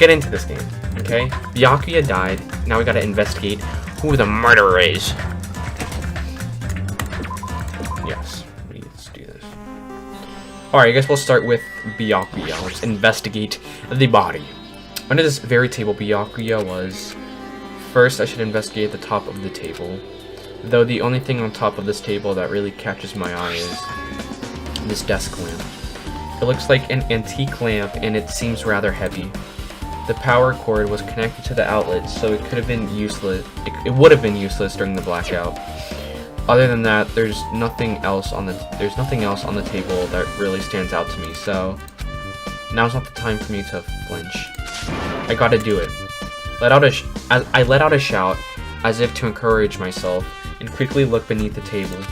get into this game, okay? Byakuya died. Now we gotta investigate who the murderer is. Yes, let's do this. Alright, I guess we'll start with Byakuya. Let's investigate the body. Under this very table Byakuya was... First, I should investigate the top of the table. Though the only thing on top of this table that really catches my eye is this desk lamp. It looks like an antique lamp and it seems rather heavy. The power cord was connected to the outlet, so it could have been useless. It would have been useless during the blackout. Other than that, there's nothing else on the table that really stands out to me. So now's not the time for me to flinch. I gotta do it. I let out a shout, as if to encourage myself, and quickly looked beneath the table.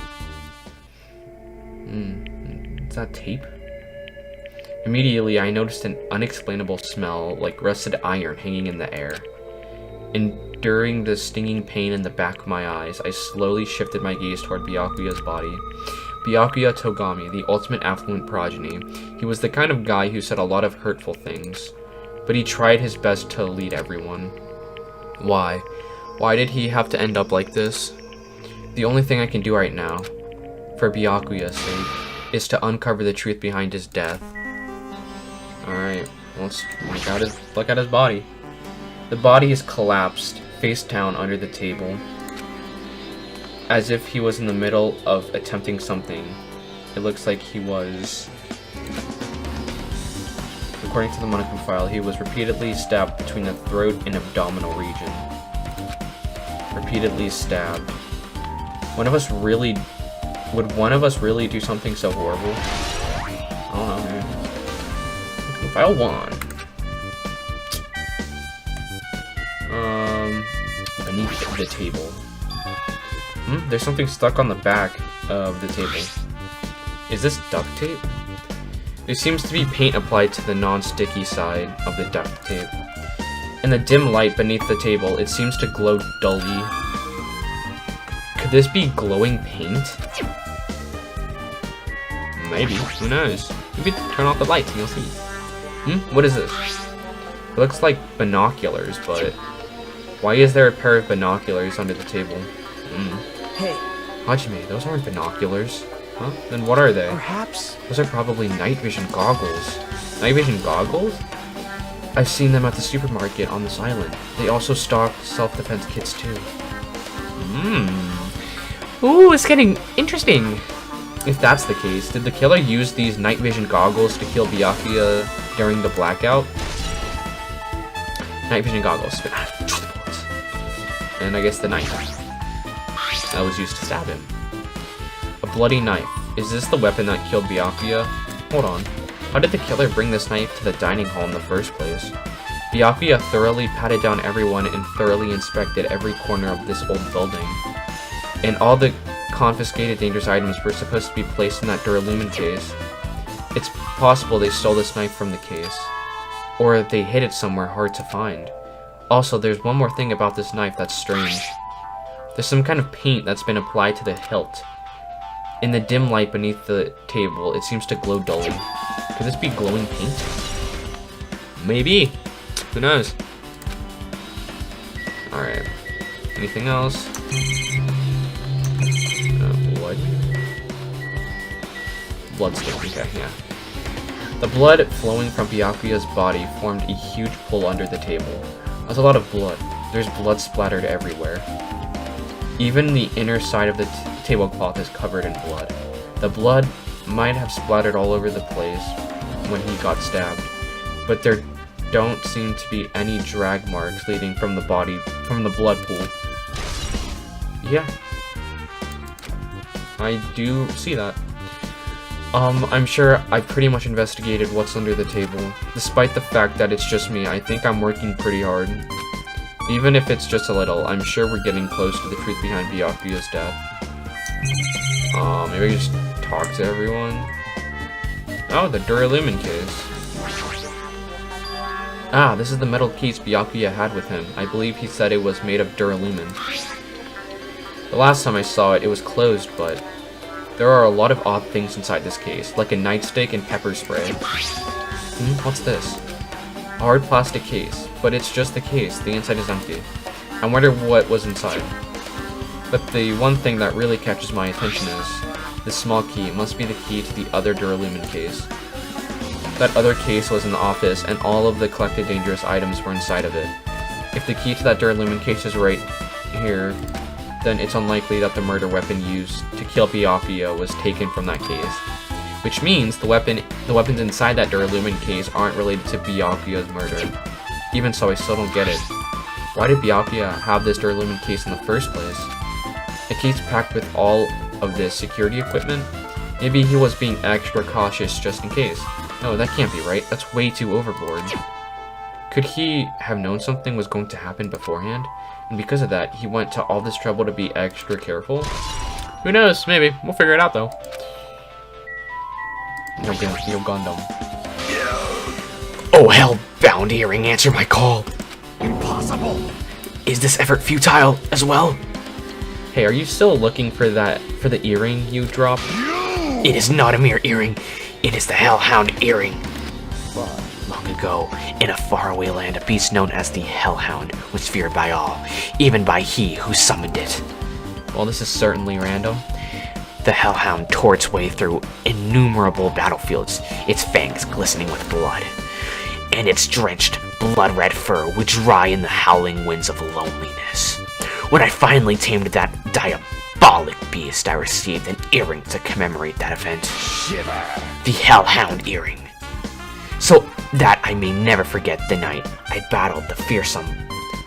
Is that tape? Immediately, I noticed an unexplainable smell, like rusted iron hanging in the air. Enduring the stinging pain in the back of my eyes, I slowly shifted my gaze toward Byakuya's body. Byakuya Togami, the ultimate affluent progeny. He was the kind of guy who said a lot of hurtful things, but he tried his best to lead everyone. Why? Why did he have to end up like this? The only thing I can do right now, for Byakuya's sake, is to uncover the truth behind his death. Alright, let's look at his body. The body is collapsed, face down under the table, as if he was in the middle of attempting something. It looks like he was... According to the Monochrome file, he was repeatedly stabbed between the throat and abdominal region. Repeatedly stabbed. Would one of us really do something so horrible? I don't know, man. File 1. Beneath the table. There's something stuck on the back of the table. Is this duct tape? There seems to be paint applied to the non-sticky side of the duct tape. In the dim light beneath the table, it seems to glow dully. Could this be glowing paint? Maybe. Who knows? Maybe turn off the lights and you'll see. What is this? It looks like binoculars, but why is there a pair of binoculars under the table? Hey. Hajime, those aren't binoculars. Huh? Then what are they? Perhaps. Those are probably night vision goggles. Night vision goggles? I've seen them at the supermarket on this island. They also stock self-defense kits too. Ooh, it's getting interesting. If that's the case, did the killer use these night vision goggles to kill Byakuya during the blackout? Night vision goggles. And I guess the knife that was used to stab him. A bloody knife. Is this the weapon that killed Byakuya? Hold on. How did the killer bring this knife to the dining hall in the first place? Byakuya thoroughly patted down everyone and thoroughly inspected every corner of this old building. And all the confiscated dangerous items were supposed to be placed in that Duralumin case. It's possible they stole this knife from the case. Or they hid it somewhere hard to find. Also, there's one more thing about this knife that's strange. There's some kind of paint that's been applied to the hilt. In the dim light beneath the table, it seems to glow dully. Could this be glowing paint? Maybe. Who knows? Alright. Anything else? Blood. Bloodstain, okay, yeah. The blood flowing from Byakuya's body formed a huge pool under the table. There's a lot of blood. There's blood splattered everywhere. Even the inner side of the tablecloth is covered in blood. The blood might have splattered all over the place when he got stabbed, but there don't seem to be any drag marks leading from the blood pool. Yeah. I do see that. I'm sure I pretty much investigated what's under the table. Despite the fact that it's just me, I think I'm working pretty hard. Even if it's just a little, I'm sure we're getting close to the truth behind Byakuya's death. Maybe I just talk to everyone? Oh, the Duralumin case. Ah, this is the metal case Byakuya had with him. I believe he said it was made of Duralumin. The last time I saw it, it was closed, but there are a lot of odd things inside this case, like a nightstick and pepper spray. What's this? A hard plastic case, but it's just the case. The inside is empty. I wonder what was inside. But the one thing that really catches my attention is this small key. It must be the key to the other Duralumin case. That other case was in the office, and all of the collected dangerous items were inside of it. If the key to that Duralumin case is right here, then it's unlikely that the murder weapon used to kill Byakuya was taken from that case. Which means the weapons inside that Duralumin case aren't related to Byakuya's murder. Even so, I still don't get it. Why did Byakuya have this Duralumin case in the first place? A case packed with all of this security equipment? Maybe he was being extra cautious just in case. No, that can't be right. That's way too overboard. Could he have known something was going to happen beforehand? And because of that, he went to all this trouble to be extra careful? Who knows? Maybe. We'll figure it out, though. Yo, Gundam. Oh, Hellhound Earring, answer my call. Impossible! Is this effort futile as well? Hey, are you still looking for the earring you dropped? It is not a mere earring. It is the Hellhound Earring. Long ago, in a faraway land, a beast known as the Hellhound was feared by all, even by he who summoned it. Well, this is certainly random. The Hellhound tore its way through innumerable battlefields, its fangs glistening with blood, and its drenched, blood-red fur would dry in the howling winds of loneliness. When I finally tamed that diabolic beast, I received an earring to commemorate that event. Shiver! The Hellhound Earring. So that I may never forget the night I battled the fearsome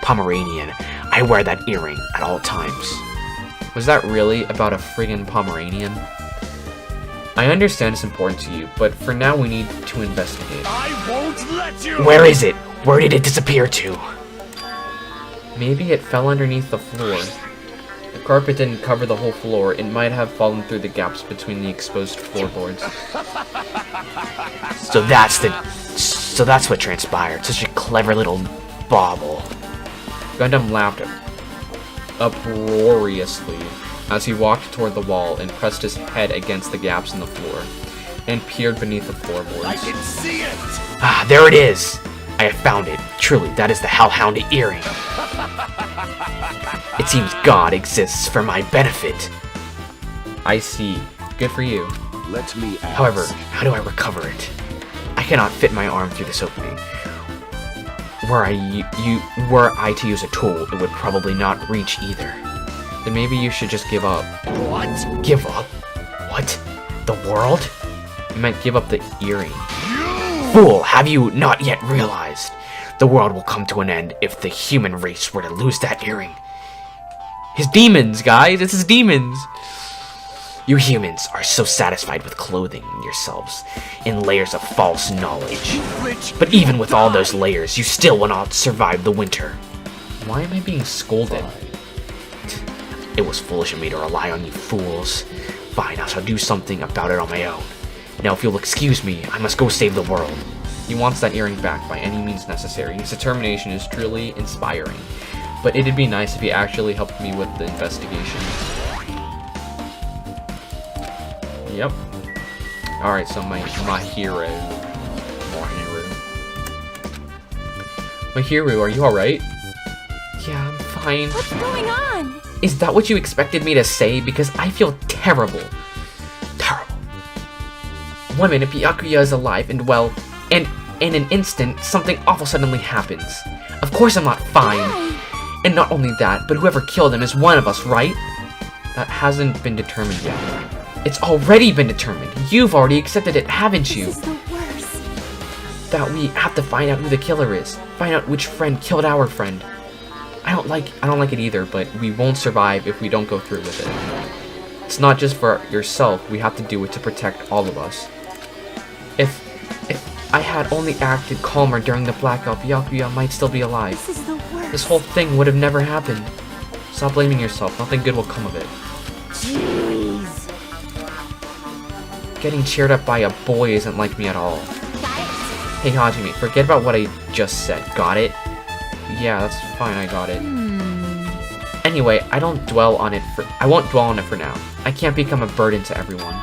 Pomeranian, I wear that earring at all times. Was that really about a friggin' Pomeranian? I understand it's important to you, but for now we need to investigate. I won't let you! Where is it? Where did it disappear to? Maybe it fell underneath the floor. The carpet didn't cover the whole floor. It might have fallen through the gaps between the exposed floorboards. So that's what transpired. Such a clever little bauble. Gundam laughed uproariously as he walked toward the wall and pressed his head against the gaps in the floor and peered beneath the floorboards. I can see it! Ah, there it is! I have found it. Truly, that is the Hellhound Earring. It seems God exists for my benefit. I see. Good for you. Let me ask. However, how do I recover it? I cannot fit my arm through this opening. Were I to use a tool, it would probably not reach either. Then maybe you should just give up. What? Give up? What? The world? I meant give up the earring. Fool, have you not yet realized? The world will come to an end if the human race were to lose that earring. His demons, guys! It's his demons! You humans are so satisfied with clothing yourselves in layers of false knowledge. But even with all those layers, you still will not survive the winter. Why am I being scolded? It was foolish of me to rely on you fools. Fine, I shall do something about it on my own. Now, if you'll excuse me, I must go save the world. He wants that earring back by any means necessary. His determination is truly inspiring. But it'd be nice if he actually helped me with the investigation. Yep. Alright, so my hero. Mahiru, are you alright? Yeah, I'm fine. What's going on? Is that what you expected me to say? Because I feel terrible. Terrible. 1 minute, Byakuya is alive and well, and in an instant, something awful suddenly happens. Of course I'm not fine. Why? And not only that, but whoever killed him is one of us, right? That hasn't been determined yet. It's already been determined. You've already accepted it, haven't you? This is the worst. That we have to find out who the killer is. Find out which friend killed our friend. I don't like it either, but we won't survive if we don't go through with it. It's not just for yourself, we have to do it to protect all of us. If I had only acted calmer during the blackout, Byakuya might still be alive. This is the worst. This whole thing would have never happened. Stop blaming yourself, nothing good will come of it. Jeez. Getting cheered up by a boy isn't like me at all. Hey Hajime, forget about what I just said, got it? Yeah, that's fine, I got it. Anyway, I won't dwell on it for now. I can't become a burden to everyone.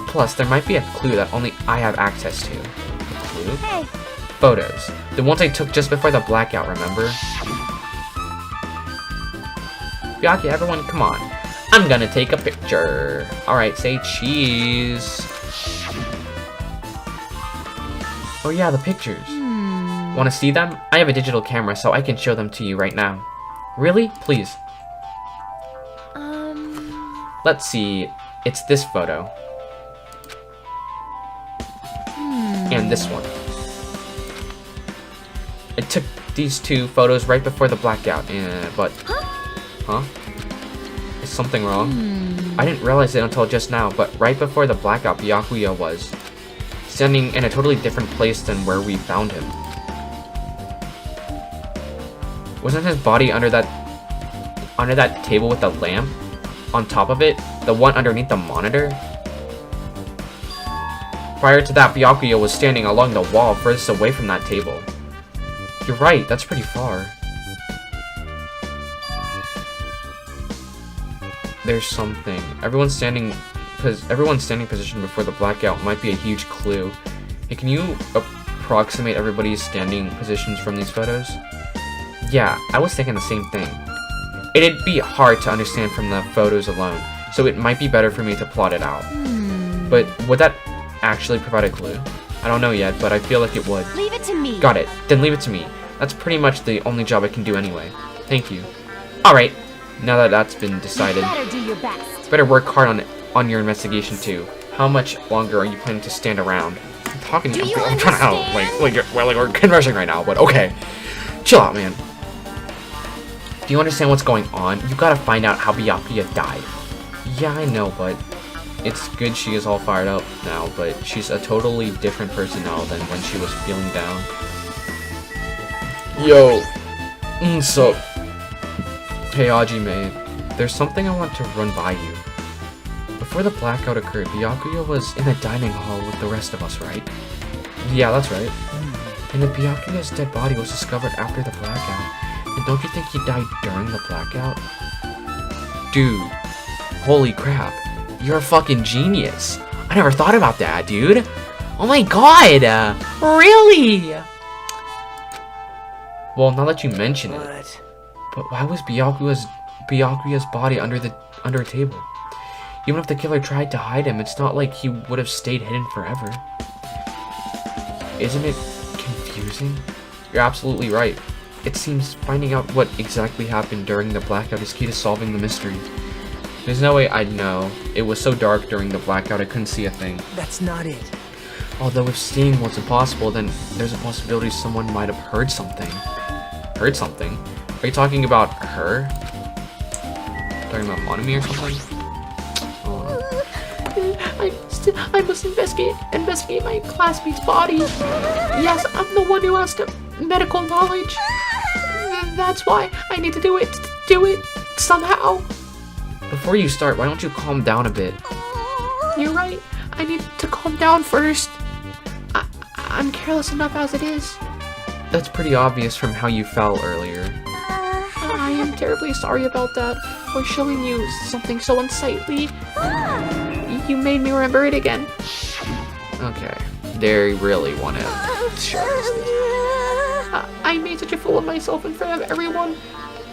Plus, there might be a clue that only I have access to. A clue? Hey. photos. The ones I took just before the blackout, remember? Byakuya, everyone, come on. I'm gonna take a picture. Alright, say cheese. Oh yeah, the pictures. Wanna see them? I have a digital camera, so I can show them to you right now. Really? Please. Let's see. It's this photo. And this one. I took these two photos right before the blackout, but... Huh? Is something wrong? I didn't realize it until just now, but right before the blackout, Byakuya was standing in a totally different place than where we found him. Wasn't his body under that table with the lamp? On top of it? The one underneath the monitor? Prior to that, Byakuya was standing along the wall furthest away from that table. You're right, that's pretty far. There's something. Everyone's standing position before the blackout might be a huge clue. Hey, can you approximate everybody's standing positions from these photos? Yeah, I was thinking the same thing. It'd be hard to understand from the photos alone, so it might be better for me to plot it out. But would that actually provide a clue? I don't know yet, but I feel like it would. Leave it to me. Got it. Then leave it to me. That's pretty much the only job I can do anyway. Thank you. Alright, now that that's been decided, You better do your best. better work hard on your investigation too. How much longer are you planning to stand around? I'm talking to you. I'm trying to we're conversing right now, but okay. Chill out, man. Do you understand what's going on? You gotta find out how Byakuya died. Yeah, I know, but it's good she is all fired up now, but she's a totally different person now than when she was feeling down. Yo. Sup? Hey, Hajime. There's something I want to run by you. Before the blackout occurred, Byakuya was in the dining hall with the rest of us, right? Yeah, that's right. And then Byakuya's dead body was discovered after the blackout. And don't you think he died during the blackout? Dude. Holy crap. You're a fucking genius. I never thought about that, dude. Oh my god. Really? Well, now that you mention it. But why was Byakuya's body under a table? Even if the killer tried to hide him, it's not like he would have stayed hidden forever. Isn't it confusing? You're absolutely right. It seems finding out what exactly happened during the blackout is key to solving the mystery. There's no way I'd know. It was so dark during the blackout I couldn't see a thing. That's not it. Although if seeing was impossible, then there's a possibility someone might have heard something. Heard something? Are you talking about her? Talking about Monami or something? I must investigate my classmate's body. Yes, I'm the one who has the medical knowledge. That's why I need to do it somehow. Before you start, why don't you calm down a bit? You're right. I need to calm down first. I'm careless enough as it is. That's pretty obvious from how you fell earlier. I am terribly sorry about that, for showing you something so unsightly. You made me remember it again. Okay, they really want to show us these. I made such a fool of myself in front of everyone.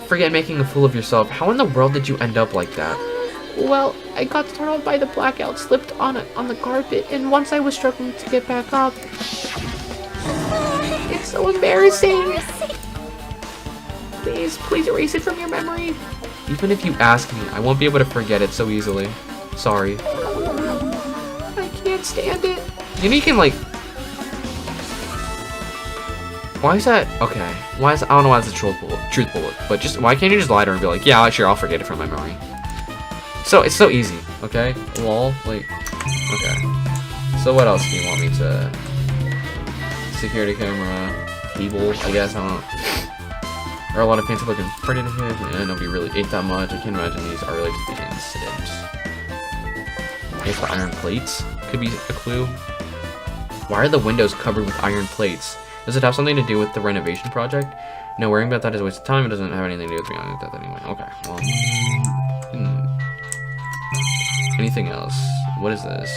Forget making a fool of yourself. How in the world did you end up like that? Well, I got startled by the blackout, slipped on the carpet, and once I was struggling to get back up. It's so embarrassing. Please erase it from your memory. Even if you ask me, I won't be able to forget it so easily. Sorry. I can't stand it. You know you can like... Why is that? Okay. Why is... I don't know why it's a truth bullet. But just... Why can't you just lie to her and be like, yeah, sure, I'll forget it from my memory. So, it's so easy. Okay? Lol. Like... Okay. So what else do you want me to... Security camera... Cable, I guess, I don't know. There are a lot of fancy looking pretty here. Yeah, nobody really ate that much. I can't imagine these are related to the incident. I guess the iron plates could be a clue. Why are the windows covered with iron plates? Does it have something to do with the renovation project? No, worrying about that is a waste of time. It doesn't have anything to do with me on that anyway. Okay, well. Anything else? What is this?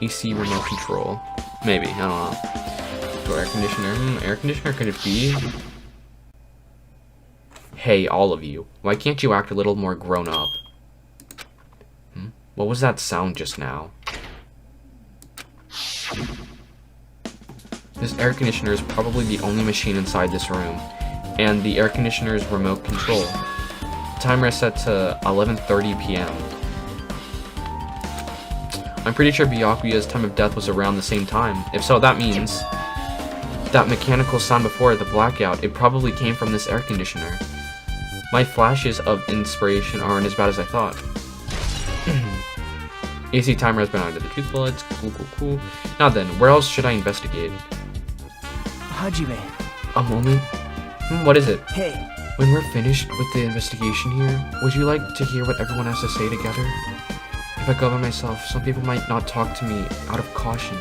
EC remote control. Maybe, I don't know. So air conditioner. Air conditioner could it be? Hey, all of you. Why can't you act a little more grown up? What was that sound just now? This air conditioner is probably the only machine inside this room. And the air conditioner is remote control. Timer is set to 11:30 p.m. I'm pretty sure Byakuya's time of death was around the same time. If so, that means that mechanical sound before the blackout, it probably came from this air conditioner. My flashes of inspiration aren't as bad as I thought. AC timer has been added to the truth bullets. Cool. Now then, where else should I investigate? Hajime. A moment? What is it? Hey. When we're finished with the investigation here, would you like to hear what everyone has to say together? If I go by myself, some people might not talk to me out of caution.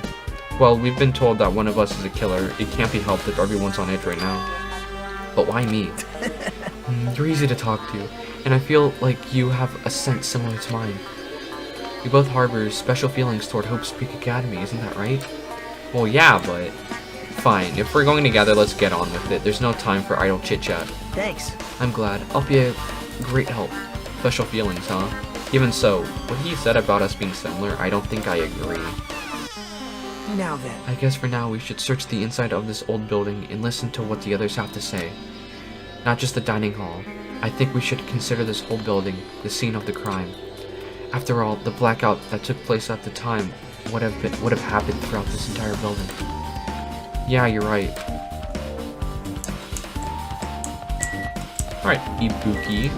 Well, we've been told that one of us is a killer. It can't be helped if everyone's on edge right now. But why me? You're easy to talk to, and I feel like you have a sense similar to mine. We both harbor special feelings toward Hope's Peak Academy, isn't that right? Well, yeah, but... Fine, if we're going together, let's get on with it. There's no time for idle chit-chat. Thanks. I'm glad. I'll be a great help. Special feelings, huh? Even so, what he said about us being similar, I don't think I agree. Now then. I guess for now we should search the inside of this old building and listen to what the others have to say. Not just the dining hall. I think we should consider this whole building the scene of the crime. After all, the blackout that took place at the time would have happened throughout this entire building. Yeah, you're right. Alright, Ibuki.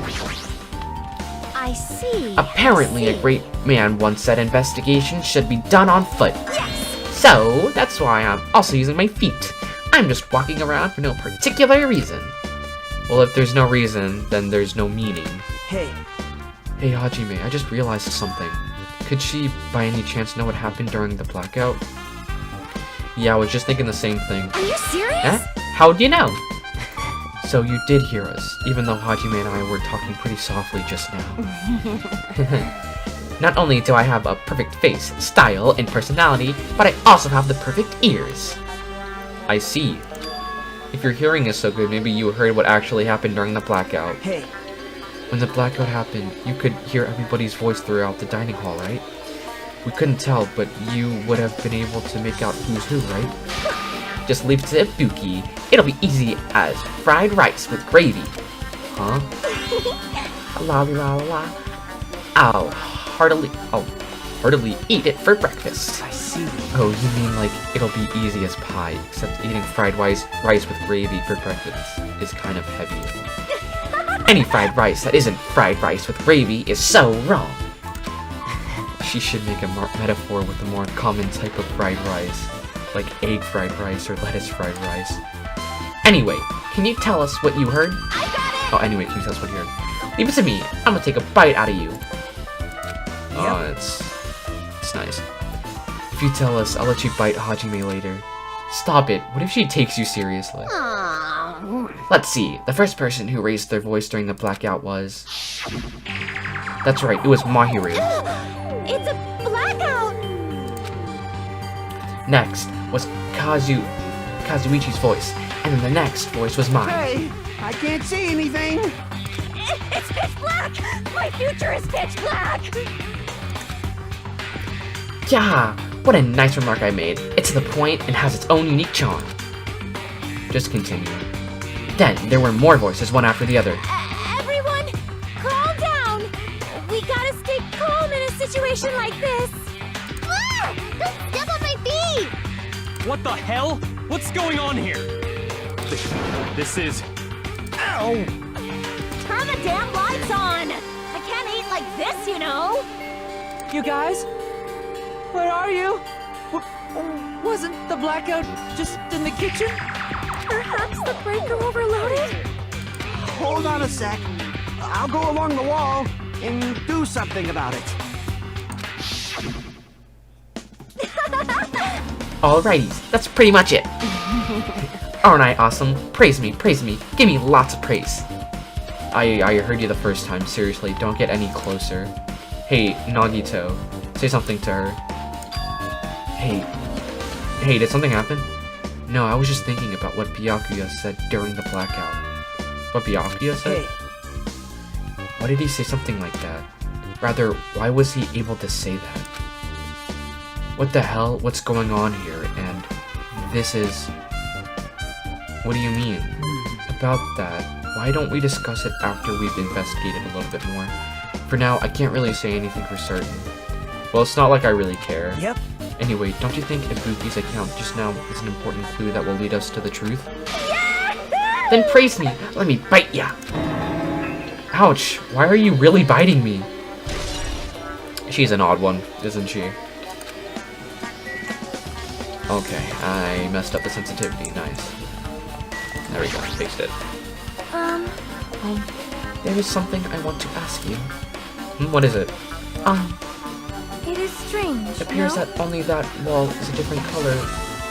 I see. Apparently, I see. a great man once said investigations should be done on foot. Yes! So, that's why I'm also using my feet. I'm just walking around for no particular reason. Well, if there's no reason, then there's no meaning. Hey. Hey, Hajime, I just realized something. Could she, by any chance, know what happened during the blackout? Yeah, I was just thinking the same thing. Are you serious? Huh? How'd you know? So you did hear us, even though Hajime and I were talking pretty softly just now. Not only do I have a perfect face, style, and personality, but I also have the perfect ears. I see. If your hearing is so good, maybe you heard what actually happened during the blackout. Hey. When the blackout happened, you could hear everybody's voice throughout the dining hall, right? We couldn't tell, but you would have been able to make out who's who, right? Just leave it to Ibuki. It'll be easy as fried rice with gravy. Huh? La la la. I'll heartily eat it for breakfast. I see. Oh, you mean like it'll be easy as pie, except eating fried rice with gravy for breakfast is kind of heavy. Any fried rice that isn't fried rice with gravy is so wrong. She should make a metaphor with a more common type of fried rice, like egg fried rice or lettuce fried rice. Anyway, can you tell us what you heard? Oh, anyway, can you tell us what you heard? Leave it to me. I'm gonna take a bite out of you. Oh, it's nice. If you tell us, I'll let you bite Hajime later. Stop it. What if she takes you seriously? Aw. Let's see. The first person who raised their voice during the blackout was... That's right, it was Mahiru. It's a blackout! Next was Kazuichi's voice, and then the next voice was mine. Hey. I can't see anything. It's pitch black! My future is pitch black! Yeah, what a nice remark I made. It's to the point and has its own unique charm. Just continue. Then there were more voices, one after the other. Everyone, calm down! We gotta stay calm in a situation like this! Ah! Don't step on my feet! What the hell? What's going on here? This is... Ow! Turn the damn lights on! I can't eat like this, you know! You guys? Where are you? Wasn't the blackout just in the kitchen? Perhaps the breaker overloaded? Hold on a sec. I'll go along the wall and do something about it. Alrighty, that's pretty much it. Aren't I awesome? Praise me, give me lots of praise. I heard you the first time. Seriously, don't get any closer. Hey, Nagito, say something to her. Hey, did something happen? No, I was just thinking about what Byakuya said during the blackout. What Byakuya said? Hey, Why did he say something like that? Rather, why was he able to say that? What the hell? What's going on here? And this is... What do you mean? About that, why don't we discuss it after we've investigated a little bit more? For now, I can't really say anything for certain. Well, it's not like I really care. yep. Anyway, don't you think Ibuki's account just now is an important clue that will lead us to the truth? Then praise me. Let me bite ya. Ouch! Why are you really biting me? She's an odd one, isn't she? Okay, I messed up the sensitivity. Nice. There we go, fixed it. There is something I want to ask you. What is it? It is strange. It appears no? that only that wall is a different color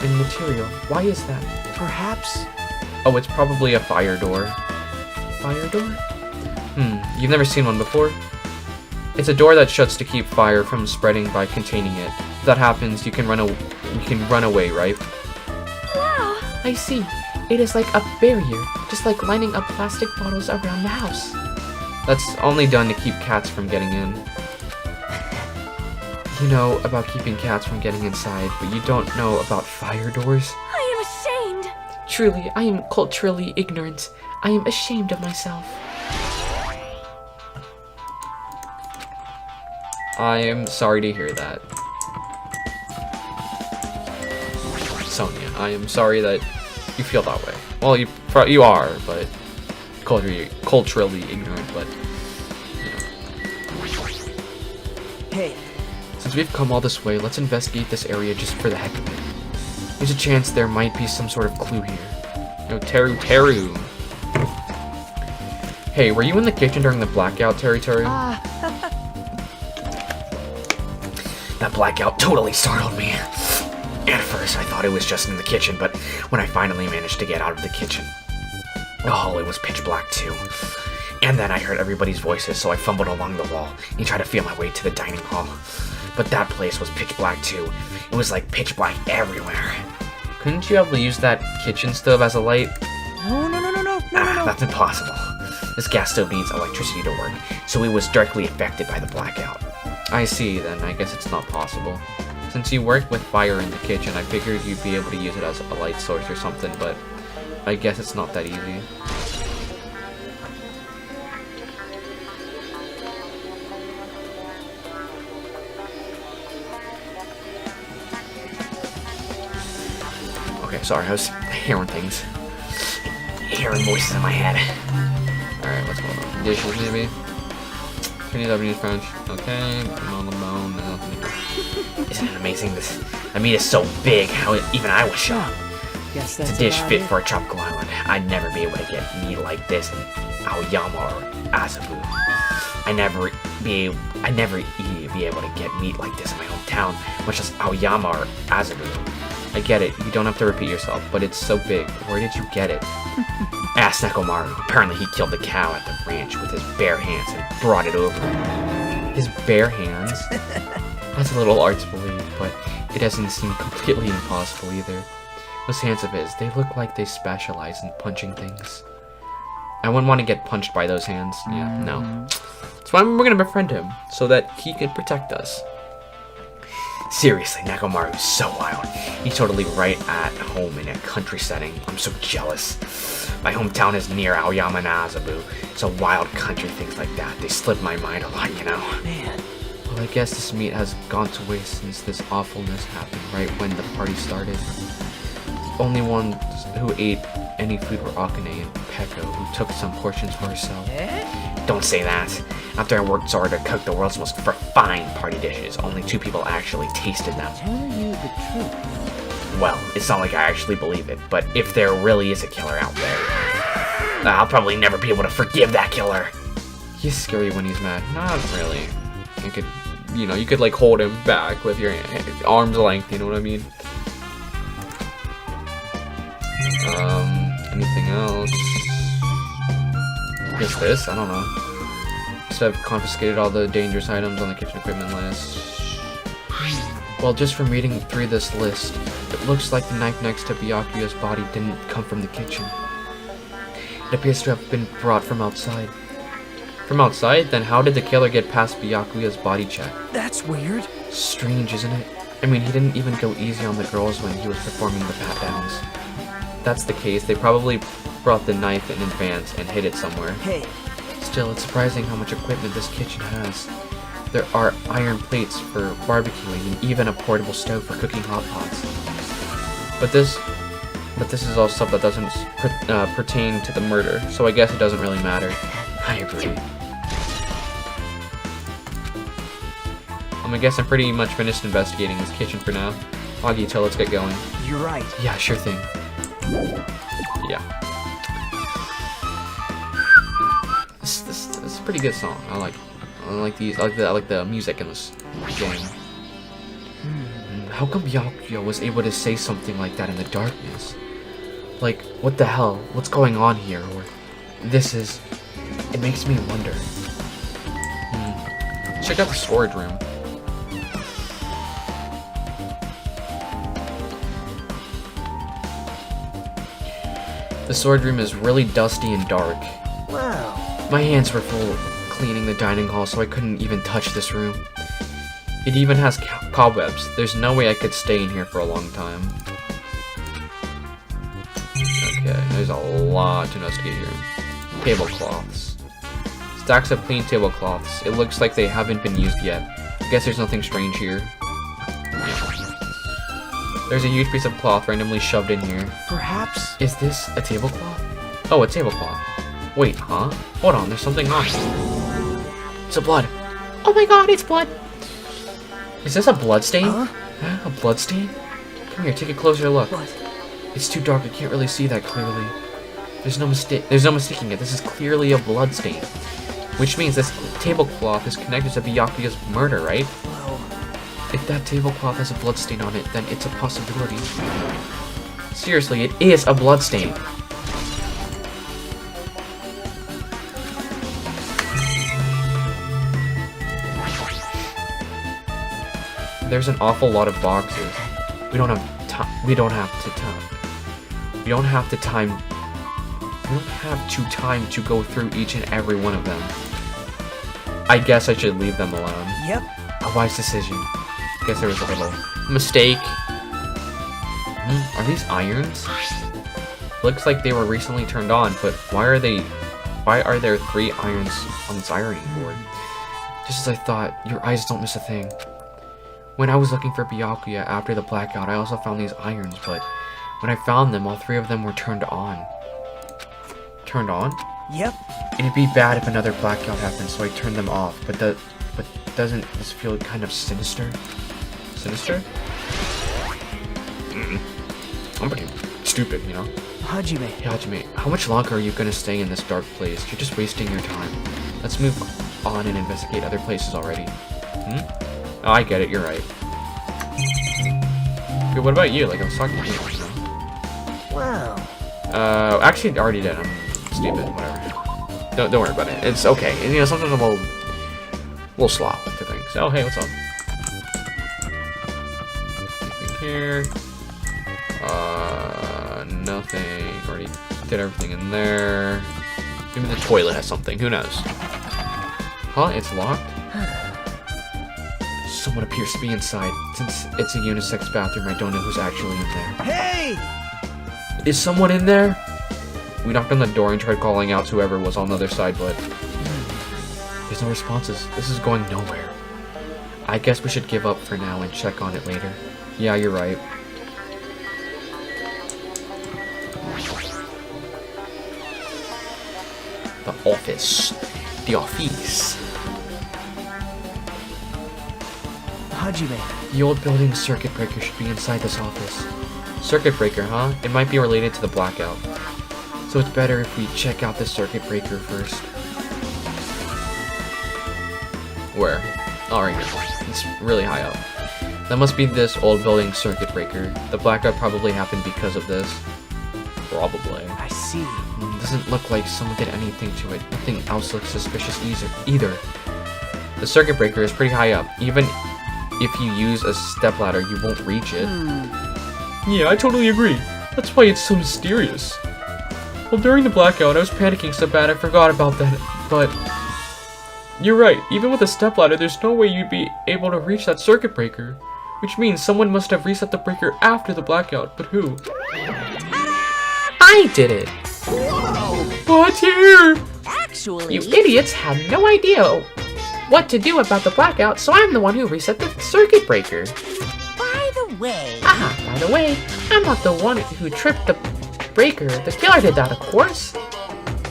and material. Why is that? Perhaps. Oh, it's probably a fire door. Fire door? You've never seen one before? It's a door that shuts to keep fire from spreading by containing it. If that happens, you can run away, right? Wow. I see. It is like a barrier, just like lining up plastic bottles around the house. That's only done to keep cats from getting in. You know about keeping cats from getting inside, but you don't know about fire doors? I am ashamed. Truly, I am culturally ignorant. I am ashamed of myself. I am sorry to hear that. Sonia, I am sorry that you feel that way. Well, you are, but culturally ignorant, but you know. Hey, Since we've come all this way, let's investigate this area just for the heck of it. There's a chance there might be some sort of clue here. No, Teru. Hey, were you in the kitchen during the blackout, Teru? That blackout totally startled me. At first, I thought it was just in the kitchen, but when I finally managed to get out of the kitchen, the hallway was pitch black too. And then I heard everybody's voices, so I fumbled along the wall and tried to feel my way to the dining hall. But that place was pitch black too. It was like pitch black everywhere. Couldn't you have used that kitchen stove as a light? no. That's impossible. This gas stove needs electricity to work, so it was directly affected by the blackout. I see, then I guess it's not possible. Since you work with fire in the kitchen, I figured you'd be able to use it as a light source or something, but I guess it's not that easy. Okay, sorry, I was hearing things. Hearing voices in my head. Alright, what's going on? Dishes, maybe? Chinese, Japanese, French. Okay, on the bone. Isn't it amazing? The meat is so big, how even I was shocked. Guess It's that's a dish about fit it. for a tropical island. I'd never be able to get meat like this in Aoyama or Azabu. I'd never be able to get meat like this in my hometown, much less Aoyama or Azabu. I get it, you don't have to repeat yourself, but it's so big. Where did you get it? Ask Nekomaru. Apparently he killed the cow at the ranch with his bare hands and brought it over. His bare hands? That's a little hard to believe, but it doesn't seem completely impossible either. Those hands of his, they look like they specialize in punching things. I wouldn't want to get punched by those hands. Yeah, no. That's why we're gonna befriend him, so that he can protect us. Seriously, Nekomaru is so wild. He's totally right at home in a country setting. I'm so jealous. My hometown is near Aoyama and Azabu. It's a wild country, things like that. They slip my mind a lot, you know. Man, Well, I guess this meat has gone to waste since this awfulness happened right when the party started. The only ones who ate any food were Akane and Peko, who took some portions for herself. Don't say that. After I worked so hard to cook the world's most refined party dishes, only 2 people actually tasted them. telling you the truth. Well, it's not like I actually believe it, but if there really is a killer out there, I'll probably never be able to forgive that killer. He's scary when he's mad. Not really. You could like hold him back with your arm's length, you know what I mean? Anything else? Just this? I don't know. Just have confiscated all the dangerous items on the kitchen equipment list. Well, just from reading through this list, It looks like the knife next to Byakuya's body didn't come from the kitchen. It appears to have been brought from outside. From outside? Then how did the killer get past Byakuya's body check? That's weird. Strange, isn't it? I mean, he didn't even go easy on the girls when he was performing the pat-downs. If that's the case, they probably brought the knife in advance and hid it somewhere. Hey, Still, it's surprising how much equipment this kitchen has. There are iron plates for barbecuing and even a portable stove for cooking hot pots. But this is all stuff that doesn't pertain to the murder, so I guess it doesn't really matter. I agree. I guess I'm pretty much finished investigating this kitchen for now. Agito, let's get going. you're right. Yeah, sure thing. Yeah. This is a pretty good song. I like the music in this game. How come Byakuya was able to say something like that in the darkness? Like, what the hell? What's going on here? Or it makes me wonder. Check out the storage room. The storage room is really dusty and dark. Wow. My hands were full cleaning the dining hall, so I couldn't even touch this room. It even has cobwebs. There's no way I could stay in here for a long time. Okay, there's a lot to investigate here. Tablecloths. Stacks of clean tablecloths. It looks like they haven't been used yet. I guess there's nothing strange here. There's a huge piece of cloth randomly shoved in here. Perhaps. Is this a tablecloth? Oh, a tablecloth. Wait, huh? Hold on, there's something on it. It's a blood. Oh my god, it's blood! Is this a blood stain? Huh? A blood stain? Come here, take a closer look. What? It's too dark, I can't really see that clearly. There's no mistaking it. This is clearly a blood stain. Which means this tablecloth is connected to Byakuya's murder, right? Well, If that tablecloth has a blood stain on it, then it's a possibility. Seriously, it is a blood stain. There's an awful lot of boxes. We don't have time to go through each and every one of them. I guess I should leave them alone. yep. A wise decision. Guess there was a little mistake. Are these irons? Looks like they were recently turned on, but why are there 3 irons on this ironing board? Just as I thought, your eyes don't miss a thing. When I was looking for Byakuya after the blackout, I also found these irons, but when I found them, all 3 of them were turned on. Turned on? Yep. It'd be bad if another blackout happened, so I turned them off, but doesn't this feel kind of sinister? Sinister? I'm pretty stupid, you know? Hajime. Hey, Hajime, how much longer are you gonna stay in this dark place? You're just wasting your time. Let's move on and investigate other places already. Oh, I get it, you're right. Okay, what about you? Like, I was talking to you, you know? Wow. Actually, I already did. I'm stupid, whatever. Don't worry about it. It's okay. You know, sometimes we'll slop to things. Oh, hey, what's up? Anything here? Nothing. Already did everything in there. Maybe the toilet has something. Who knows? Huh? It's locked? Someone appears to be inside. Since it's a unisex bathroom, I don't know who's actually in there. Hey! Is someone in there? We knocked on the door and tried calling out to whoever was on the other side, but there's no responses. This is going nowhere. I guess we should give up for now and check on it later. Yeah, you're right. The office. The office. Hajime. The old building's circuit breaker should be inside this office. Circuit breaker, huh? It might be related to the blackout. So it's better if we check out the circuit breaker first. Where? Oh, right here. It's really high up. That must be this old building's circuit breaker. The blackout probably happened because of this. Probably. I see. Doesn't look like someone did anything to it. Nothing else looks suspicious either. The circuit breaker is pretty high up. Even if you use a stepladder, you won't reach it. Yeah, I totally agree. That's why it's so mysterious. Well, during the blackout, I was panicking so bad I forgot about that, but... You're right, even with a stepladder, there's no way you'd be able to reach that circuit breaker. Which means someone must have reset the breaker after the blackout, but who? I did it! What here? Actually, You idiots had no idea what to do about the blackout, so I'm the one who reset the circuit breaker. by the way, By the way, I'm not the one who tripped the breaker. The killer did that, of course.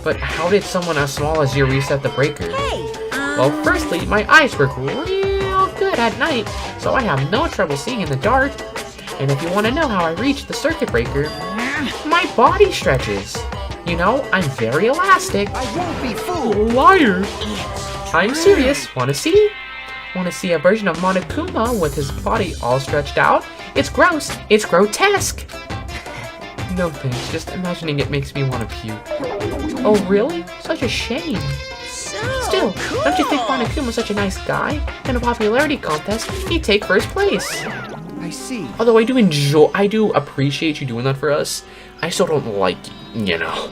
But how did someone as small as you reset the breaker? hey, Well, firstly, my eyes work real good at night, so I have no trouble seeing in the dark. And if you want to know how I reached the circuit breaker, my body stretches. You know, I'm very elastic. I won't be fooled. Liar! I'm serious. Want to see? Want to see a version of Monokuma with his body all stretched out? It's gross. It's grotesque. No thanks, just imagining it makes me want to puke. Oh, really? Such a shame. so Still, don't you think Monokuma's such a nice guy? In a popularity contest, he'd take first place. I see. Although I do appreciate you doing that for us, I still don't like, you know.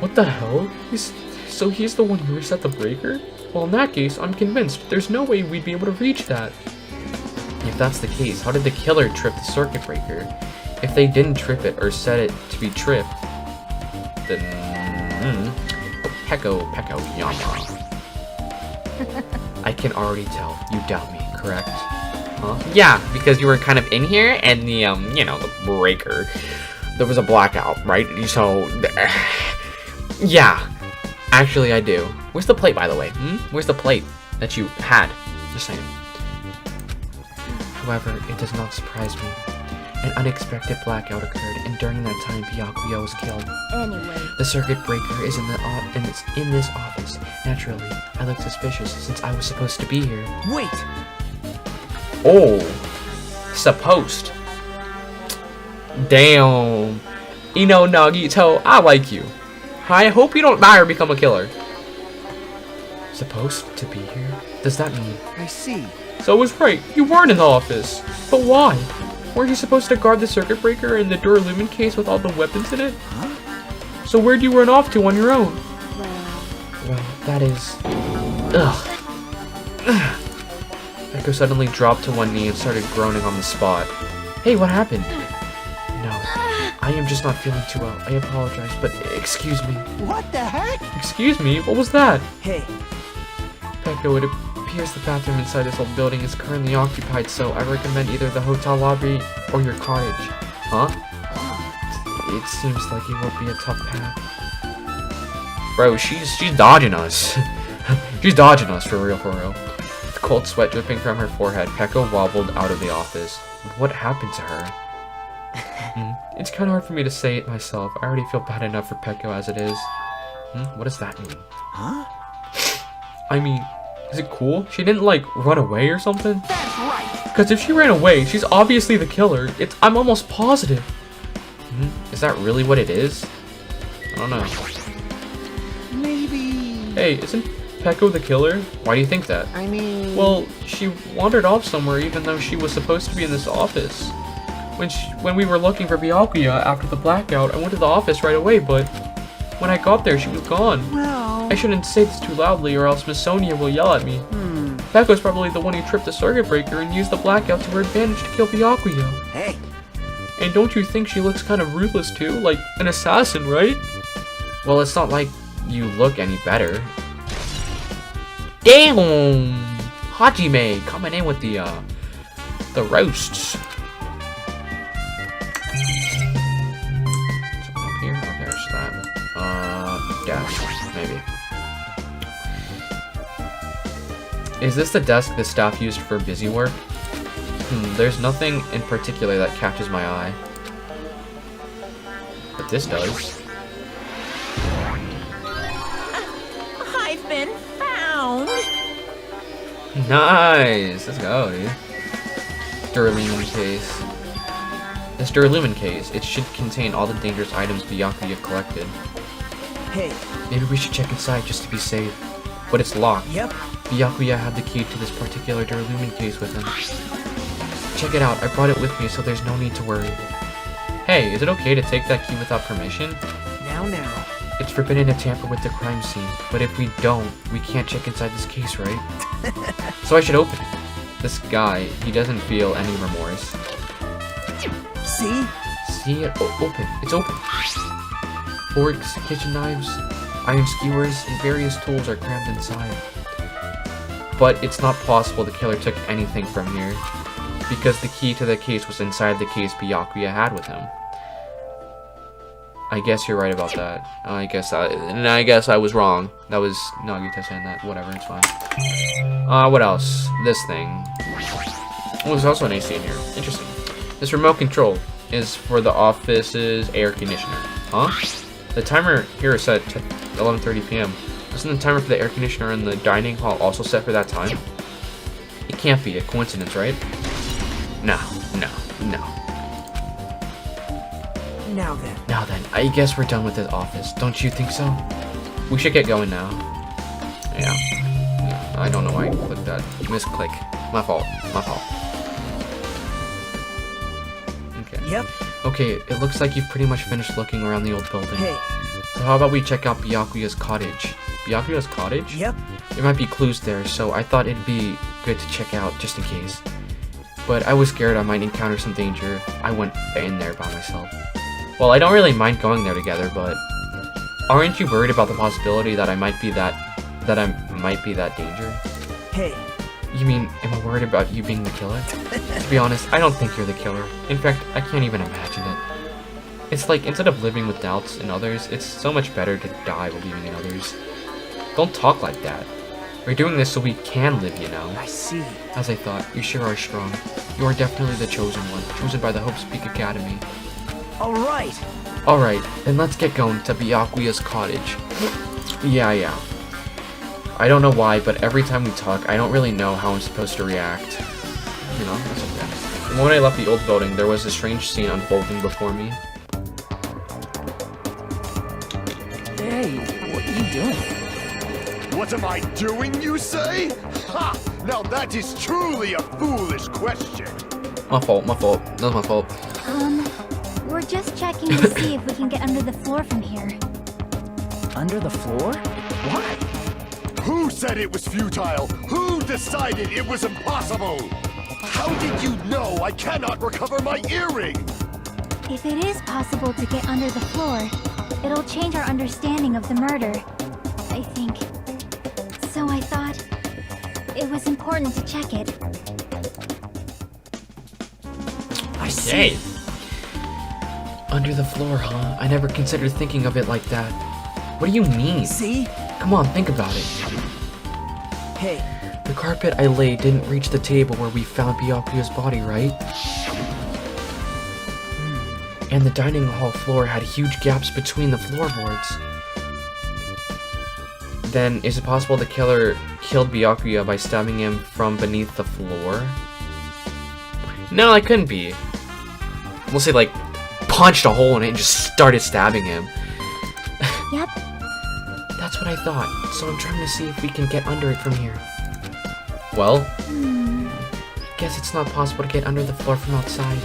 What the hell? So he's the one who reset the breaker? Well, in that case, I'm convinced there's no way we'd be able to reach that. If that's the case, how did the killer trip the circuit breaker? If they didn't trip it or set it to be tripped, then... Peko Yama. I can already tell, you doubt me, correct? Huh? Yeah, because you were kind of in here, and the, you know, the breaker, there was a blackout, right? So, yeah. Actually, I do. Where's the plate, by the way? Where's the plate that you had? Just saying. However, it does not surprise me. An unexpected blackout occurred, and during that time, Byakuya was killed. anyway, The circuit breaker is in this office. Naturally, I looked suspicious since I was supposed to be here. Wait. Oh, supposed. Damn. Ino Nagito, I like you. I hope you don't die or become a killer. Supposed to be here? Does that mean? I see. So I was right, you weren't in the office. But why? Weren't you supposed to guard the circuit breaker and the Duralumin case with all the weapons in it? Huh? So where'd you run off to on your own? well, Well, that is... Ugh. Echo suddenly dropped to one knee and started groaning on the spot. Hey, what happened? No, I am just not feeling too well. I apologize, but excuse me. What the heck? Excuse me? What was that? Hey, Peko, it appears the bathroom inside this old building is currently occupied, so I recommend either the hotel lobby or your cottage. Huh? It seems like it will be a tough path. Bro, she's dodging us. She's dodging us, for real, for real. With cold sweat dripping from her forehead, Peko wobbled out of the office. What happened to her? It's kind of hard for me to say it myself. I already feel bad enough for Peko as it is. What does that mean? huh? I mean, is it cool? She didn't, like, run away or something? That's right. Because if she ran away, she's obviously the killer. I'm almost positive. Is that really what it is? I don't know. Maybe. Hey, isn't Peko the killer? Why do you think that? I mean. Well, she wandered off somewhere even though she was supposed to be in this office. When we were looking for Byakuya after the blackout, I went to the office right away, but when I got there, she was gone. Well. I shouldn't say this too loudly or else Miss Sonia will yell at me. Peko's probably the one who tripped the circuit breaker and used the blackout to her advantage to kill Byakuya. Hey. And don't you think she looks kind of ruthless too? Like an assassin, right? Well, it's not like you look any better. Damn! Hajime coming in with the roasts. Something up here? Okay, there's that. Desk, maybe. Is this the desk the staff used for busy work? There's nothing in particular that catches my eye. But this does. I've been found. Nice! Let's go, dude. Duralumin case. This Duralumin case, it should contain all the dangerous items Byakuya collected. Hey. Maybe we should check inside just to be safe. But it's locked. Yep. Byakuya had the key to this particular Duralumin case with him. Check it out, I brought it with me, so there's no need to worry. Hey, is it okay to take that key without permission? Now. It's forbidden to tamper with the crime scene, but if we don't, we can't check inside this case, right? So I should open it. This guy, he doesn't feel any remorse. See? See it? Open. It's open. Forks, kitchen knives, iron skewers, and various tools are crammed inside. But it's not possible the killer took anything from here, because the key to the case was inside the case Byakuya had with him. I guess you're right about that. I guess I was wrong. That was Nagita saying that. Whatever, it's fine. What else? This thing. Oh, there's also an AC in here. Interesting. This remote control is for the office's air conditioner. Huh? The timer here is set to 11:30 p.m. Isn't the timer for the air conditioner in the dining hall also set for that time? It can't be a coincidence, right? No. Now then, I guess we're done with this office. Don't you think so? We should get going now. Yeah. I don't know why I clicked that. Misclick. My fault. Okay. Yep. Okay, it looks like you've pretty much finished looking around the old building. Hey. So how about we check out Byakuya's cottage? Byakuya's cottage? Yep. There might be clues there, so I thought it'd be good to check out just in case. But I was scared I might encounter some danger. I went in there by myself. Well, I don't really mind going there together, but aren't you worried about the possibility that I might be that danger? Hey. You mean, am I worried about you being the killer? To be honest, I don't think you're the killer. In fact, I can't even imagine it. It's like, instead of living with doubts in others, it's so much better to die believing in others. Don't talk like that. We're doing this so we can live, you know. I see. As I thought, you sure are strong. You are definitely the chosen one, chosen by the Hope Speak Academy. Alright, then let's get going to Byakuya's cottage. Yeah. I don't know why, but every time we talk, I don't really know how I'm supposed to react. You know, that's okay. The moment I left the old building, there was a strange scene unfolding before me. Hey, what are you doing? What am I doing, you say? Ha! Now that is truly a foolish question. My fault. That was my fault. We're just checking to see if we can get under the floor from here. Under the floor? Why? Who said it was futile? Who decided it was impossible? How did you know I cannot recover my earring? If it is possible to get under the floor, it'll change our understanding of the murder, I think. So I thought it was important to check it. I see. Under the floor, huh? I never considered thinking of it like that. What do you mean? See? Come on, think about it. Hey. The carpet I laid didn't reach the table where we found Byakuya's body, right? And the dining hall floor had huge gaps between the floorboards. Then, is it possible the killer killed Byakuya by stabbing him from beneath the floor? No, it couldn't be. We'll say, like, punched a hole in it and just started stabbing him. Yep. That's what I thought, so I'm trying to see if we can get under it from here. Well, guess it's not possible to get under the floor from outside.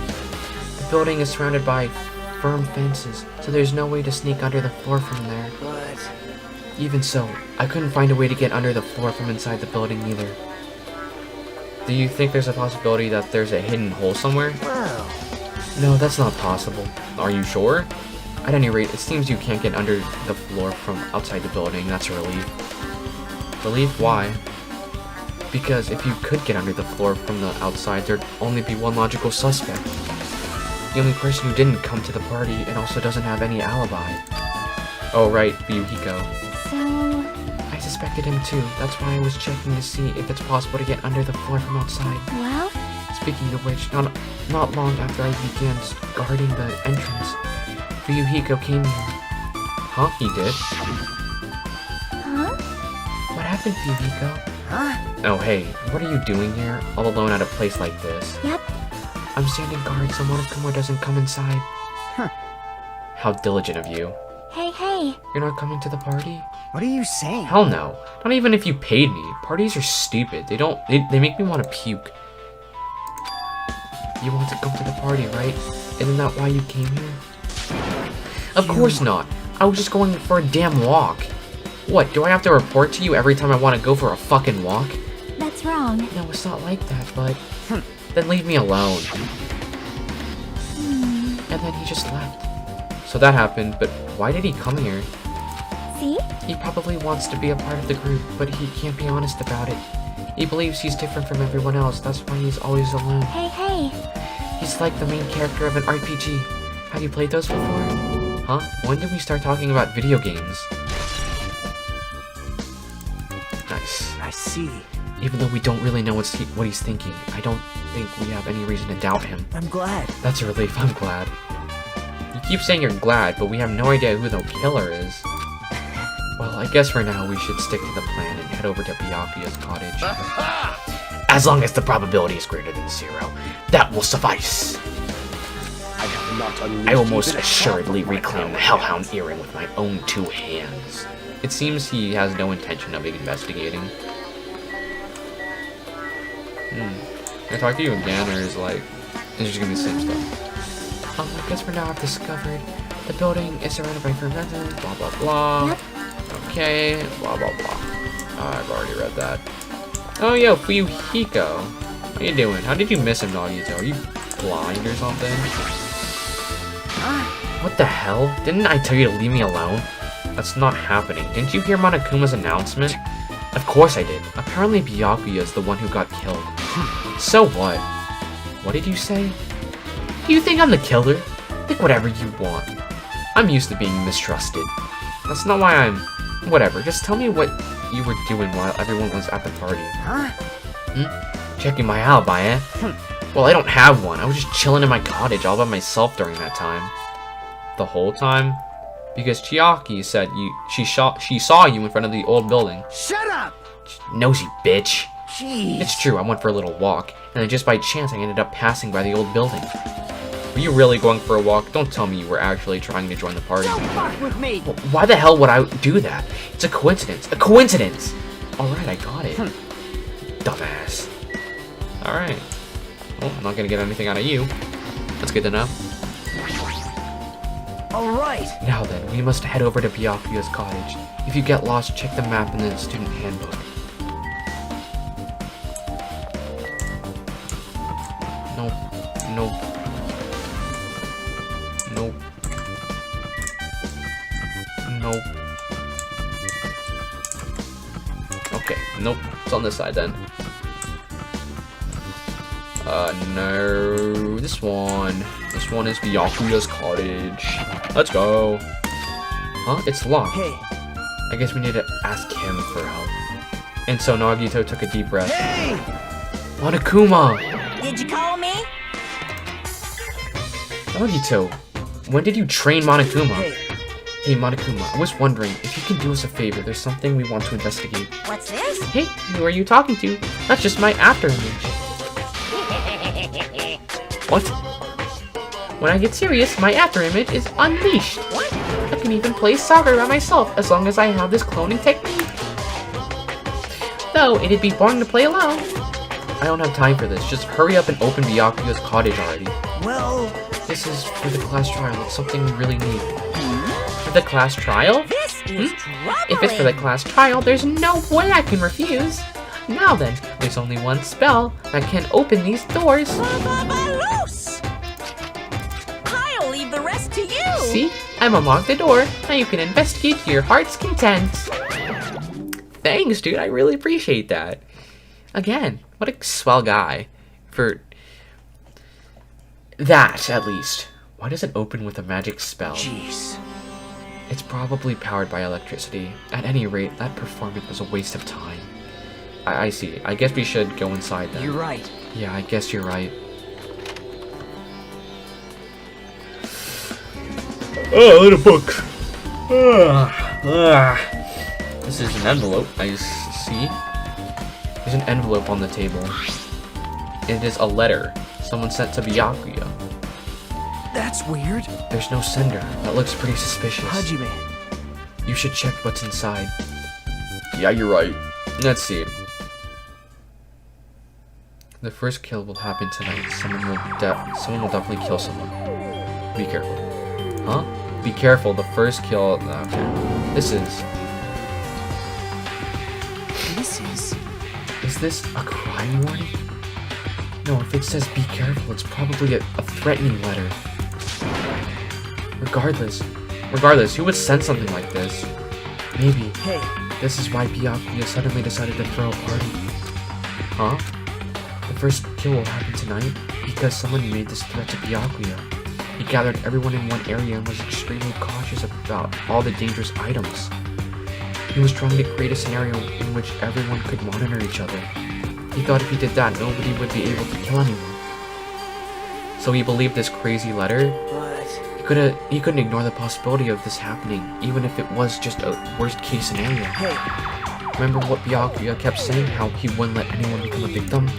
The building is surrounded by firm fences, so there's no way to sneak under the floor from there. But... Even so, I couldn't find a way to get under the floor from inside the building either. Do you think there's a possibility that there's a hidden hole somewhere? Well... No, that's not possible. Are you sure? At any rate, it seems you can't get under the floor from outside the building. That's a relief. Relief? Why? Because if you could get under the floor from the outside, there'd only be one logical suspect. The only person who didn't come to the party and also doesn't have any alibi. Oh right, Byakuya. So... I suspected him too. That's why I was checking to see if it's possible to get under the floor from outside. Well? Speaking of which, not long after I began guarding the entrance, Byakuya came here. Huh? He did? Huh? What happened, Byakuya? Huh? Oh hey, what are you doing here, all alone at a place like this? Yep. I'm standing guard so Monokuma doesn't come inside. Huh. How diligent of you. Hey. You're not coming to the party? What are you saying? Hell no. Not even if you paid me. Parties are stupid. They make me want to puke. You want to come to the party, right? Isn't that why you came here? Of course not. I was just going for a damn walk. What, do I have to report to you every time I want to go for a fucking walk? That's wrong. No, it's not like that, but... Then leave me alone. And then he just left. So that happened, but why did he come here? See? He probably wants to be a part of the group, but he can't be honest about it. He believes he's different from everyone else, that's why he's always alone. Hey. He's like the main character of an RPG. Have you played those before? Huh? When did we start talking about video games? Nice. I see. Even though we don't really know what he's thinking, I don't think we have any reason to doubt him. I'm glad. That's a relief, I'm glad. You keep saying you're glad, but we have no idea who the killer is. Well, I guess for now we should stick to the plan and head over to Byakuya's cottage. As long as the probability is greater than 0, that will suffice. I have not unleashed I will most even a assuredly half of my reclaim the power. Hellhound Earring with my own 2 hands. It seems he has no intention of investigating. Can I talk to you again, or is like, it's just gonna be the same stuff? I guess for now I've discovered the building is surrounded by fermenters, blah blah blah. Yep. Okay, blah blah blah. I've already read that. Oh yo, Fuyuhiko. How you doing? How did you miss him, Nagito? Are you blind or something? What the hell? Didn't I tell you to leave me alone? That's not happening. Didn't you hear Monokuma's announcement? Of course I did. Apparently Byakuya is the one who got killed. So what? What did you say? Do you think I'm the killer? Think whatever you want. I'm used to being mistrusted. That's not why I'm... Whatever, just tell me what you were doing while everyone was at the party. Checking my alibi, eh? Well, I don't have one. I was just chilling in my cottage all by myself during that time. The whole time? Because Chiaki said she saw you in front of the old building. Shut up! Nosy bitch. Jeez. It's true, I went for a little walk, and then just by chance I ended up passing by the old building. Were you really going for a walk? Don't tell me you were actually trying to join the party. Don't fuck with me! Why the hell would I do that? It's a coincidence. A coincidence! Alright, I got it. Dumbass. Alright. Well, I'm not gonna get anything out of you. That's good to know. Alright! Now then, we must head over to Byakuya's cottage. If you get lost, check the map in the student handbook. Nope. Nope. Nope. Nope. Okay, nope. It's on this side then. No. This one. This one is Byakuya's cottage. Let's go. Huh? It's locked. Hey! I guess we need to ask him for help. And so Nagito took a deep breath. Hey! Monokuma! Did you call me? Nagito, when did you train Monokuma? Hey! Hey Monokuma, I was wondering if you can do us a favor. There's something we want to investigate. What's this? Hey, who are you talking to? That's just my after image. What? When I get serious, my after image is unleashed. What? I can even play soccer by myself as long as I have this cloning technique. Though it'd be boring to play alone. I don't have time for this. Just hurry up and open Byakuya's cottage already. Well... This is for the class trial. It's something we really need. For the class trial? This is troubling. If it's for the class trial, there's no way I can refuse. Now then, there's only one spell that can open these doors. Loose! I'll leave the rest to you. See? I'm unlocked the door. Now you can investigate to your heart's content. Thanks, dude. I really appreciate that. Again, what a swell guy. For that, at least. Why does it open with a magic spell? Jeez. It's probably powered by electricity. At any rate, that performance was a waste of time. I see. I guess we should go inside then. You're right. Yeah, I guess you're right. Oh, a little book. This is an envelope, I see. There's an envelope on the table. It is a letter. Someone sent to Byakuya. That's weird. There's no sender. That looks pretty suspicious. Hajime. You should check what's inside. Yeah, you're right. Let's see. The first kill will happen tonight. Someone will definitely kill someone. Be careful. Huh? Be careful. The first kill. Okay. This is. Is this a crime warning? No, if it says be careful, it's probably a threatening letter. Regardless, who would send something like this? Maybe. Hey. This is why Byakuya suddenly decided to throw a party. Huh? The first kill will happen tonight because someone made this threat to Byakuya. He gathered everyone in one area and was extremely cautious about all the dangerous items. He was trying to create a scenario in which everyone could monitor each other. He thought if he did that, nobody would be able to kill anyone. So he believed this crazy letter. He couldn't ignore the possibility of this happening, even if it was just a worst-case scenario. Remember what Byakuya kept saying, how he wouldn't let anyone become a victim?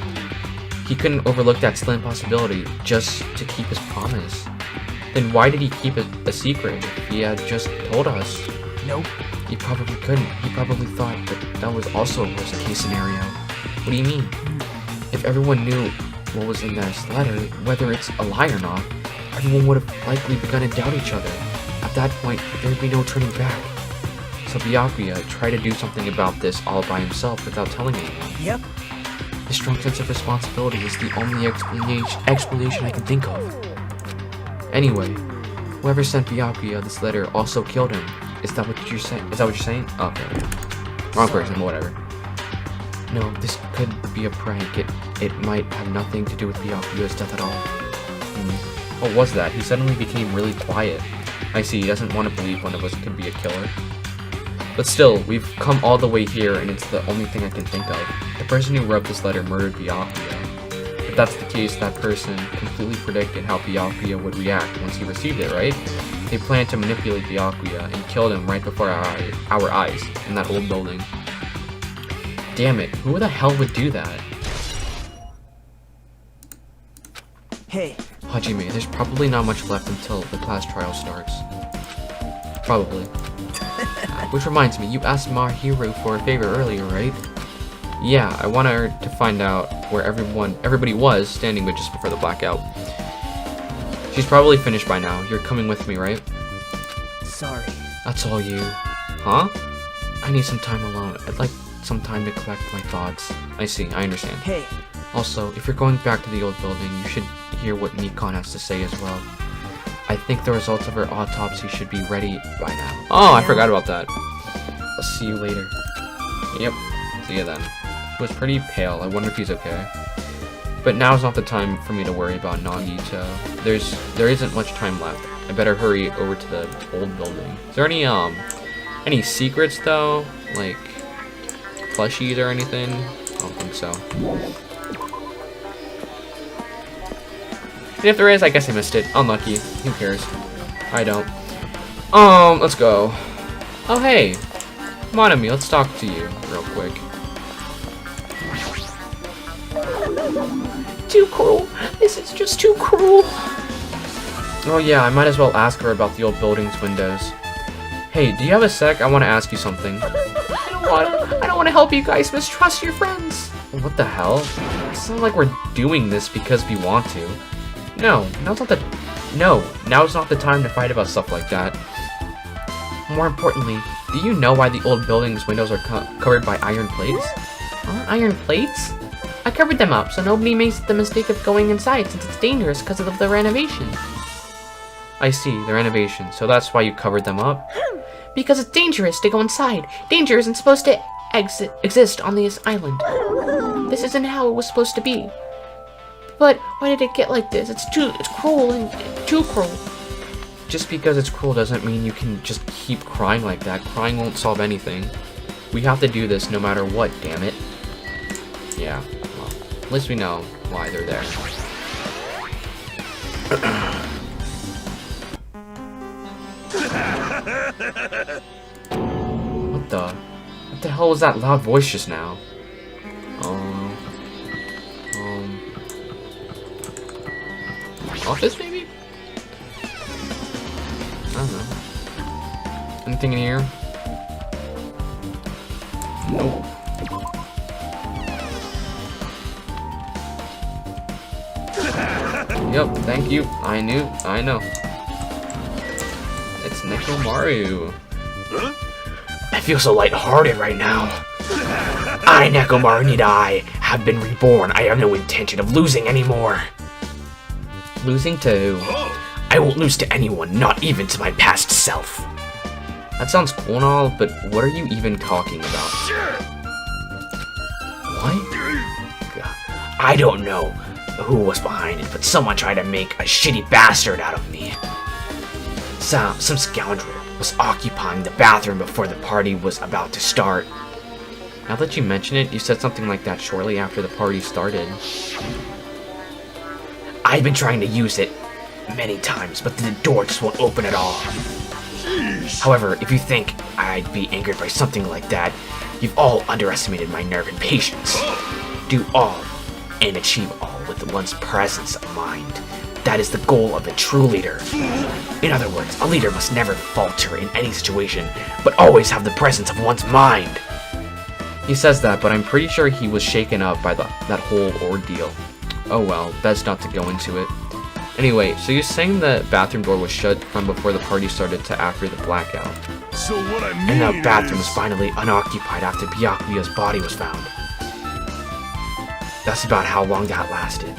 He couldn't overlook that slim possibility just to keep his promise. Then why did he keep it a secret if he had just told us? Nope. He probably couldn't. He probably thought that was also a worst-case scenario. What do you mean? If everyone knew what was in this letter, whether it's a lie or not, everyone would have likely begun to doubt each other. At that point, there would be no turning back. So Byakuya tried to do something about this all by himself without telling anyone. Yep. His strong sense of responsibility is the only explanation I can think of. Anyway, whoever sent Byakuya this letter also killed him. Is that what you're saying? Okay. Wrong person, whatever. No, this could be a prank. It might have nothing to do with Byakuya's death at all. What was that? He suddenly became really quiet. I see, he doesn't want to believe one of us could be a killer. But still, we've come all the way here, and it's the only thing I can think of. The person who wrote this letter murdered Byakuya. If that's the case, that person completely predicted how Byakuya would react once he received it, right? They planned to manipulate Byakuya and killed him right before our eyes in that old building. Damn it, who the hell would do that? Hey. Hajime, there's probably not much left until the class trial starts. Probably. Which reminds me, you asked Mahiru for a favor earlier, right? Yeah, I wanted her to find out where everybody was standing but just before the blackout. She's probably finished by now. You're coming with me, right? Sorry. That's all you. Huh? I need some time alone. I'd like some time to collect my thoughts. I see, I understand. Hey. Also, if you're going back to the old building, you should hear what Nikon has to say as well. I think the results of her autopsy should be ready by now. Oh, I forgot about that. I'll see you later. Yep, see you then. He was pretty pale. I wonder if he's okay. But now's not the time for me to worry about Nagito. There isn't much time left. I better hurry over to the old building. Is there any secrets though? Like plushies or anything? I don't think so. And if there is, I guess I missed it. Unlucky. Who cares? I don't. Let's go. Oh, hey. Monami, let's talk to you real quick. Too cruel. This is just too cruel. Oh yeah, I might as well ask her about the old building's windows. Hey, do you have a sec? I want to ask you something. I don't want to help you guys mistrust your friends. What the hell? It's not like we're doing this because we want to. No, now's not the time to fight about stuff like that. More importantly, do you know why the old building's windows are covered by iron plates? Iron plates? I covered them up so nobody makes the mistake of going inside since it's dangerous because of the renovation. I see, the renovation, so that's why you covered them up? Because it's dangerous to go inside. Danger isn't supposed to exist on this island. This isn't how it was supposed to be. But why did it get like this? It's cruel and too cruel. Just because it's cruel doesn't mean you can just keep crying like that. Crying won't solve anything. We have to do this no matter what, damn it. Yeah, well, at least we know why they're there. What the hell was that loud voice just now? Office, maybe? I don't know. Anything in here? Nope. Yep, thank you. I know. It's Nekomaru. I feel so lighthearted right now. I, Nekomaru Nidai, have been reborn. I have no intention of losing anymore. Losing to... I won't lose to anyone, not even to my past self. That sounds cool and all, but what are you even talking about? What? I don't know who was behind it, but someone tried to make a shitty bastard out of me. Some scoundrel was occupying the bathroom before the party was about to start. Now that you mention it, you said something like that shortly after the party started. I've been trying to use it many times, but the door just won't open at all. However, if you think I'd be angered by something like that, you've all underestimated my nerve and patience. Do all and achieve all with one's presence of mind. That is the goal of a true leader. In other words, a leader must never falter in any situation, but always have the presence of one's mind. He says that, but I'm pretty sure he was shaken up by that whole ordeal. Oh well, best not to go into it. Anyway, so you're saying the bathroom door was shut from before the party started to after the blackout. So what I mean And the bathroom was finally unoccupied after Byakuya's body was found. That's about how long that lasted.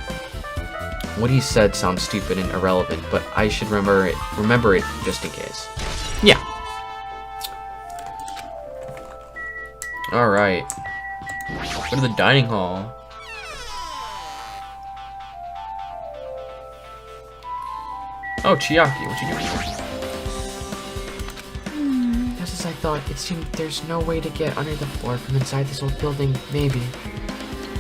What he said sounds stupid and irrelevant, but I should remember it just in case. Yeah. Alright. Go to the dining hall. Oh, Chiaki, what you doing? Just as I thought, it seemed there's no way to get under the floor from inside this old building, maybe.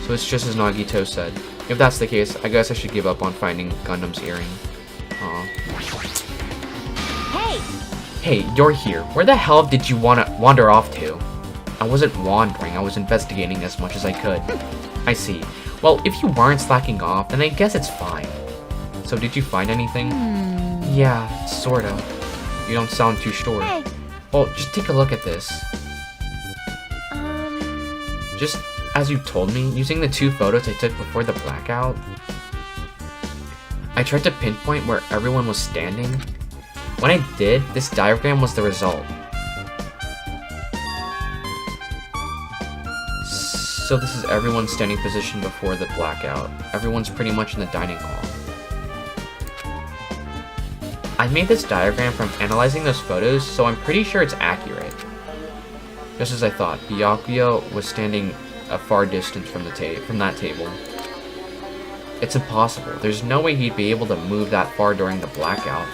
So it's just as Nagito said. If that's the case, I guess I should give up on finding Gundam's earring. Aw. Hey! Hey, you're here. Where the hell did you wander off to? I wasn't wandering, I was investigating as much as I could. I see. Well, if you weren't slacking off, then I guess it's fine. So did you find anything? Yeah, sort of. You don't sound too sure. Hey! Well, just take a look at this. Just as you told me, using the 2 photos I took before the blackout, I tried to pinpoint where everyone was standing. When I did, this diagram was the result. So this is everyone's standing position before the blackout. Everyone's pretty much in the dining hall. I made this diagram from analyzing those photos, so I'm pretty sure it's accurate. Just as I thought, Byakuya was standing a far distance from that table. It's impossible. There's no way he'd be able to move that far during the blackout.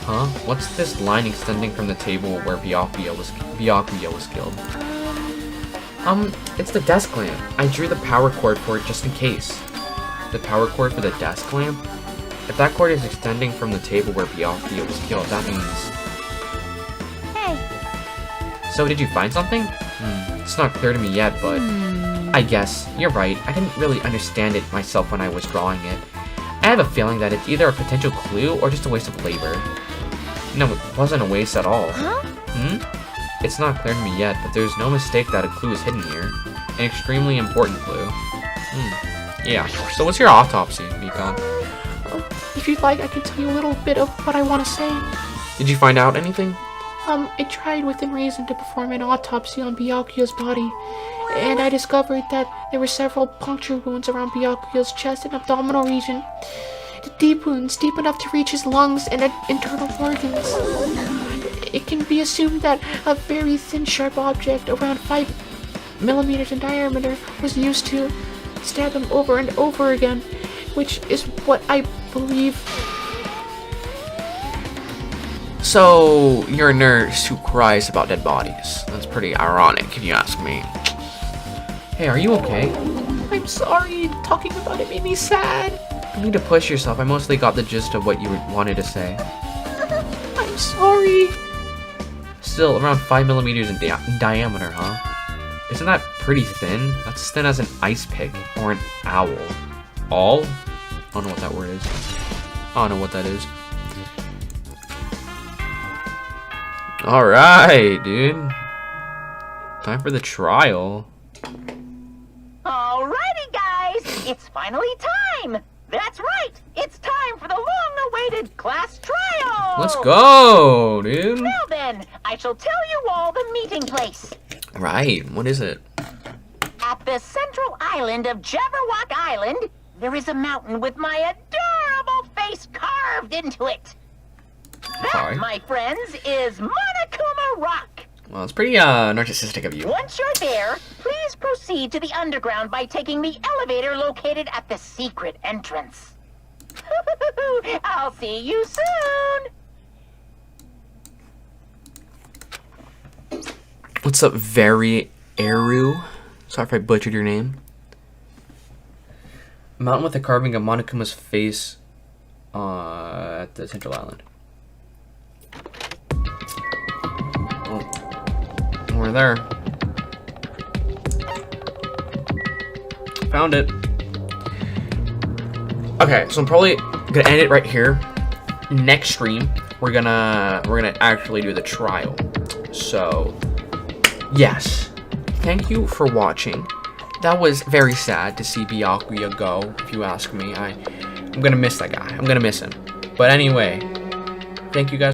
Huh? What's this line extending from the table where Byakuya was killed? It's the desk lamp. I drew the power cord for it just in case. The power cord for the desk lamp? If that cord is extending from the table where Byakuya was killed, that means... Hey! So did you find something? It's not clear to me yet, but... I guess, you're right, I didn't really understand it myself when I was drawing it. I have a feeling that it's either a potential clue or just a waste of labor. No, it wasn't a waste at all. Huh? It's not clear to me yet, but there's no mistake that a clue is hidden here. An extremely important clue. Yeah, so what's your autopsy, Mikan? If you'd like, I can tell you a little bit of what I want to say. Did you find out anything? I tried within reason to perform an autopsy on Byakuya's body, and I discovered that there were several puncture wounds around Byakuya's chest and abdominal region. Deep wounds, deep enough to reach his lungs and internal organs. It can be assumed that a very thin, sharp object around 5 millimeters in diameter was used to stab him over and over again, which is what I believe. So, you're a nurse who cries about dead bodies. That's pretty ironic, if you ask me. Hey, are you okay? I'm sorry, talking about it made me sad. You need to push yourself. I mostly got the gist of what you wanted to say. I'm sorry. Still, around 5 millimeters in diameter, huh? Isn't that pretty thin? That's as thin as an ice pick or an owl. All? I don't know what that word is. I don't know what that is. Alright, dude. Time for the trial. Alrighty, guys, it's finally time. That's right! It's time for the long-awaited class trial! Let's go, dude. Now then, I shall tell you all the meeting place. Right, what is it? At the central island of Jabberwock Island, there is a mountain with my adorable face carved into it. That, Sorry. my friends, is Monokuma Rock. Well, it's pretty narcissistic of you. Once you're there, please proceed to the underground by taking the elevator located at the secret entrance. I'll see you soon. What's up, Very Eru? Sorry if I butchered your name. Mountain with a carving of Monokuma's face at the central island. Oh, we're there. Found it. Okay, so I'm probably gonna end it right here. Next stream, we're gonna actually do the trial. So, yes. Thank you for watching. That was very sad to see Byakuya go, if you ask me. I'm gonna miss that guy. I'm gonna miss him. But anyway, thank you guys.